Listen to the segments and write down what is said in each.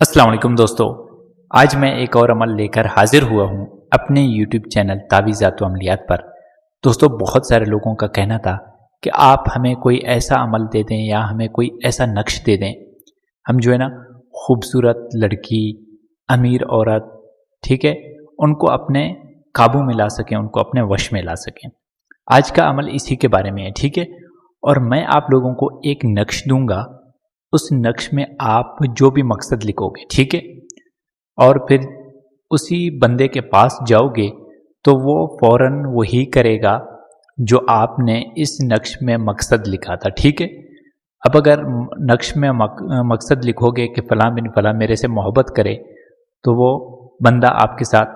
अस्सलाम वालेकुम दोस्तों। आज मैं एक और अमल लेकर हाजिर हुआ हूँ अपने यूट्यूब चैनल तावीज़ात व अमलियात पर। दोस्तों, बहुत सारे लोगों का कहना था कि आप हमें कोई ऐसा अमल दे दें या हमें कोई ऐसा नक्श दे दें, हम जो है ना खूबसूरत लड़की, अमीर औरत, ठीक है, उनको अपने काबू में ला सकें, उनको अपने वश में ला सकें। आज का अमल इसी के बारे में है, ठीक है। और मैं आप लोगों को एक नक्श दूंगा, उस नक्श में आप जो भी मकसद लिखोगे, ठीक है, और फिर उसी बंदे के पास जाओगे तो वो फौरन वही करेगा जो आपने इस नक्श में मकसद लिखा था, ठीक है। अब अगर नक्श में मकसद लिखोगे कि फ़लाँ बिन फ़लाँ मेरे से मोहब्बत करे, तो वो बंदा आपके साथ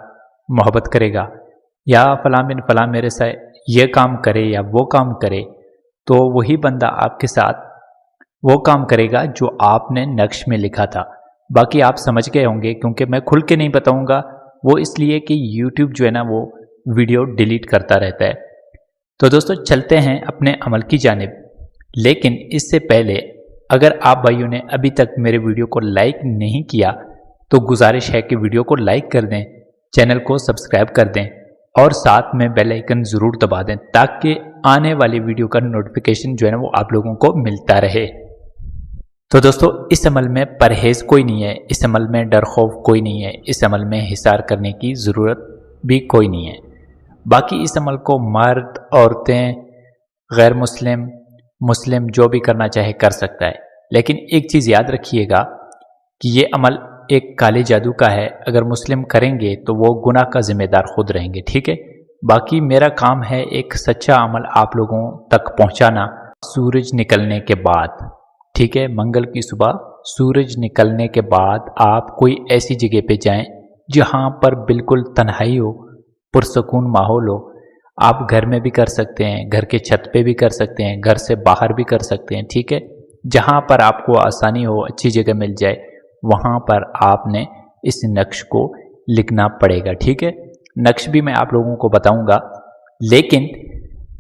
मोहब्बत करेगा, या फ़लाँ बिन फ़लाँ मेरे से ये काम करे या वो काम करे, तो वही बंदा आपके साथ वो काम करेगा जो आपने नक्श में लिखा था। बाकी आप समझ गए होंगे, क्योंकि मैं खुल के नहीं बताऊंगा, वो इसलिए कि YouTube जो है ना वो वीडियो डिलीट करता रहता है। तो दोस्तों, चलते हैं अपने अमल की जानिब। लेकिन इससे पहले अगर आप भाइयों ने अभी तक मेरे वीडियो को लाइक नहीं किया तो गुजारिश है कि वीडियो को लाइक कर दें, चैनल को सब्सक्राइब कर दें और साथ में बेल आइकन ज़रूर दबा दें, ताकि आने वाली वीडियो का नोटिफिकेशन जो है ना वो आप लोगों को मिलता रहे। तो दोस्तों, इस अमल में परहेज़ कोई नहीं है, इस अमल में डर खौफ कोई नहीं है, इस अमल में हिसार करने की ज़रूरत भी कोई नहीं है। बाकी इस अमल को मर्द, औरतें, गैर मुस्लिम, मुस्लिम जो भी करना चाहे कर सकता है। लेकिन एक चीज़ याद रखिएगा कि ये अमल एक काले जादू का है। अगर मुस्लिम करेंगे तो वो गुनाह का ज़िम्मेदार खुद रहेंगे, ठीक है। बाकी मेरा काम है एक सच्चा अमल आप लोगों तक पहुँचाना सूरज निकलने के बाद, ठीक है। मंगल की सुबह सूरज निकलने के बाद आप कोई ऐसी जगह पे जाएं जहां पर बिल्कुल तन्हाई हो, पुरसकून माहौल हो। आप घर में भी कर सकते हैं, घर के छत पे भी कर सकते हैं, घर से बाहर भी कर सकते हैं, ठीक है। जहां पर आपको आसानी हो, अच्छी जगह मिल जाए, वहां पर आपने इस नक्श को लिखना पड़ेगा, ठीक है। नक्श भी मैं आप लोगों को बताऊंगा, लेकिन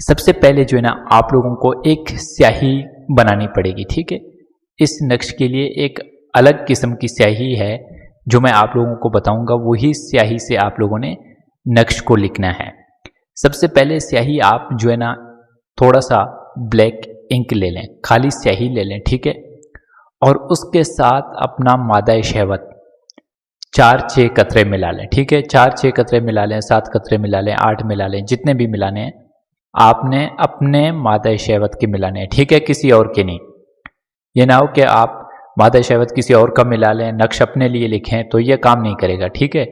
सबसे पहले जो है ना आप लोगों को एक स्याही बनानी पड़ेगी, ठीक है। इस नक्श के लिए एक अलग किस्म की स्याही है जो मैं आप लोगों को बताऊंगा, वही स्याही से आप लोगों ने नक्श को लिखना है। सबसे पहले स्याही आप जो है ना थोड़ा सा ब्लैक इंक ले लें, खाली स्याही ले लें, ठीक है। और उसके साथ अपना मादा शहवत 4-6 कतरे मिला लें, ठीक है। 4-6 कतरे मिला लें, 7 कतरे मिला लें, 8 मिला लें, जितने भी मिलाने हैं आपने अपने मादा शहवत के मिलाने हैं, ठीक है, किसी और के नहीं। ये ना हो कि आप मादा शहवत किसी और का मिला लें, नक्श अपने लिए लिखें, तो ये काम नहीं करेगा, ठीक है।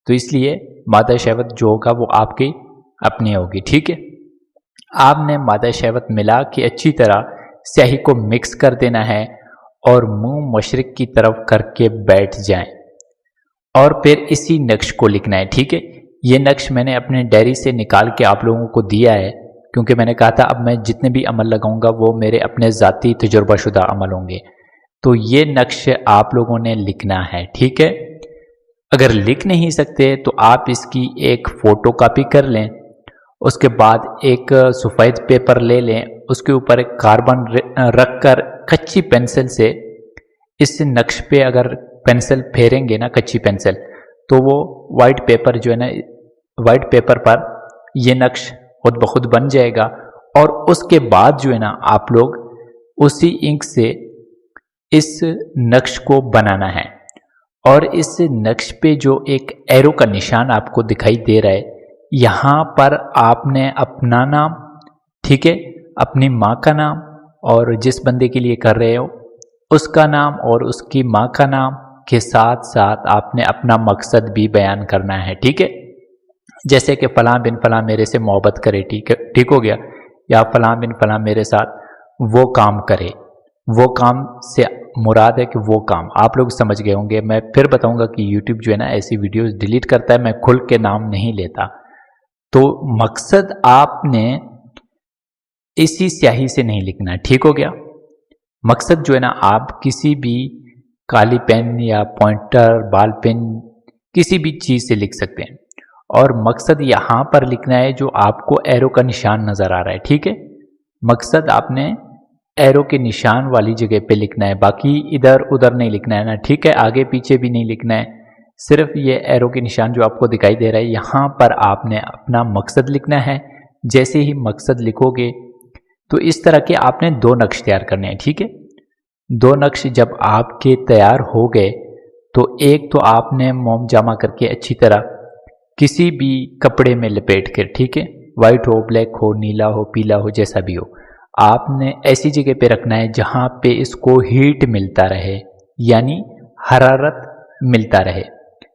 तो इसलिए मादा शहवत जो होगा वो आपकी अपनी होगी, ठीक है। आपने मादा शहवत मिला के अच्छी तरह स्याही को मिक्स कर देना है और मुंह मशरिक की तरफ करके बैठ जाएं और फिर इसी नक्श को लिखना है, ठीक है। ये नक्श मैंने अपने डायरी से निकाल के आप लोगों को दिया है, क्योंकि मैंने कहा था अब मैं जितने भी अमल लगाऊंगा वो मेरे अपने ज़ाती तजुर्बाशुदा अमल होंगे। तो ये नक्श आप लोगों ने लिखना है, ठीक है। अगर लिख नहीं सकते तो आप इसकी एक फ़ोटो कापी कर लें, उसके बाद एक सफ़ेद पेपर ले लें, उसके ऊपर एक कार्बन रख कर कच्ची पेंसिल से इस नक्श पे अगर पेंसिल फेरेंगे ना, कच्ची पेंसिल, तो वो वाइट पेपर जो है ना, वाइट पेपर पर ये नक्श खुद ब खुद बन जाएगा। और उसके बाद जो है ना आप लोग उसी इंक से इस नक्श को बनाना है। और इस नक्श पे जो एक एरो का निशान आपको दिखाई दे रहा है, यहाँ पर आपने अपना नाम, ठीक है, अपनी माँ का नाम, और जिस बंदे के लिए कर रहे हो उसका नाम और उसकी माँ का नाम के साथ साथ आपने अपना मकसद भी बयान करना है, ठीक है। जैसे कि फ़लाँ बिन फ़लाँ मेरे से मोहब्बत करे, ठीक है, ठीक हो गया, या फ़लाँ बिन फ़लाँ मेरे साथ वो काम करे। वो काम से मुराद है कि वो काम आप लोग समझ गए होंगे। मैं फिर बताऊंगा कि YouTube जो है ना ऐसी वीडियोस डिलीट करता है, मैं खुल के नाम नहीं लेता। तो मकसद आपने इसी स्याही से नहीं लिखना है, ठीक हो गया। मकसद जो है ना आप किसी भी काली पेन या पॉइंटर, बाल पेन, किसी भी चीज़ से लिख सकते हैं। और मकसद यहाँ पर लिखना है जो आपको एरो का निशान नज़र आ रहा है, ठीक है। मकसद आपने एरो के निशान वाली जगह पे लिखना है, बाकी इधर उधर नहीं लिखना है ना, ठीक है। आगे पीछे भी नहीं लिखना है, सिर्फ ये एरो के निशान जो आपको दिखाई दे रहा है यहाँ पर आपने अपना मकसद लिखना है। जैसे ही मकसद लिखोगे तो इस तरह के आपने 2 नक्श तैयार करने हैं, ठीक है। 2 नक्श जब आपके तैयार हो गए तो एक तो आपने मोम जमा करके अच्छी तरह किसी भी कपड़े में लपेट कर, ठीक है, वाइट हो, ब्लैक हो, नीला हो, पीला हो, जैसा भी हो, आपने ऐसी जगह पे रखना है जहाँ पे इसको हीट मिलता रहे, यानी हरारत मिलता रहे,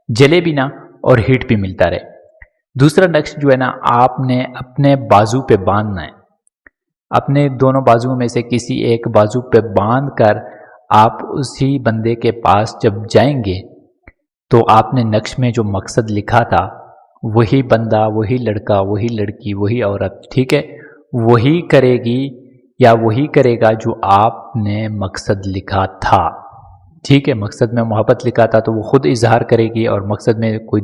जले भी ना और हीट भी मिलता रहे। दूसरा नक्श जो है ना, आपने अपने बाजू पे बांधना है। अपने दोनों बाजुओं में से किसी एक बाजू पे बांध कर आप उसी बंदे के पास जब जाएंगे तो आपने नक्श में जो मकसद लिखा था वही बंदा, वही लड़का, वही लड़की, वही औरत, ठीक है, वही करेगी या वही करेगा जो आपने मकसद लिखा था, ठीक है। मकसद में मोहब्बत लिखा था तो वो खुद इजहार करेगी, और मकसद में कोई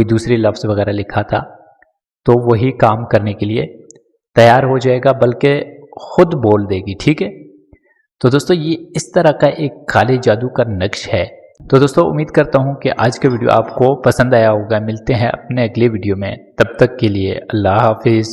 दूसरी लफ्ज़ वगैरह लिखा था तो वही काम करने के लिए तैयार हो जाएगा, बल्कि खुद बोल देगी, ठीक है। तो दोस्तों ये इस तरह का एक काले जादू का नक्श है। तो दोस्तों उम्मीद करता हूँ कि आज का वीडियो आपको पसंद आया होगा। मिलते हैं अपने अगले वीडियो में, तब तक के लिए अल्लाह हाफिज़।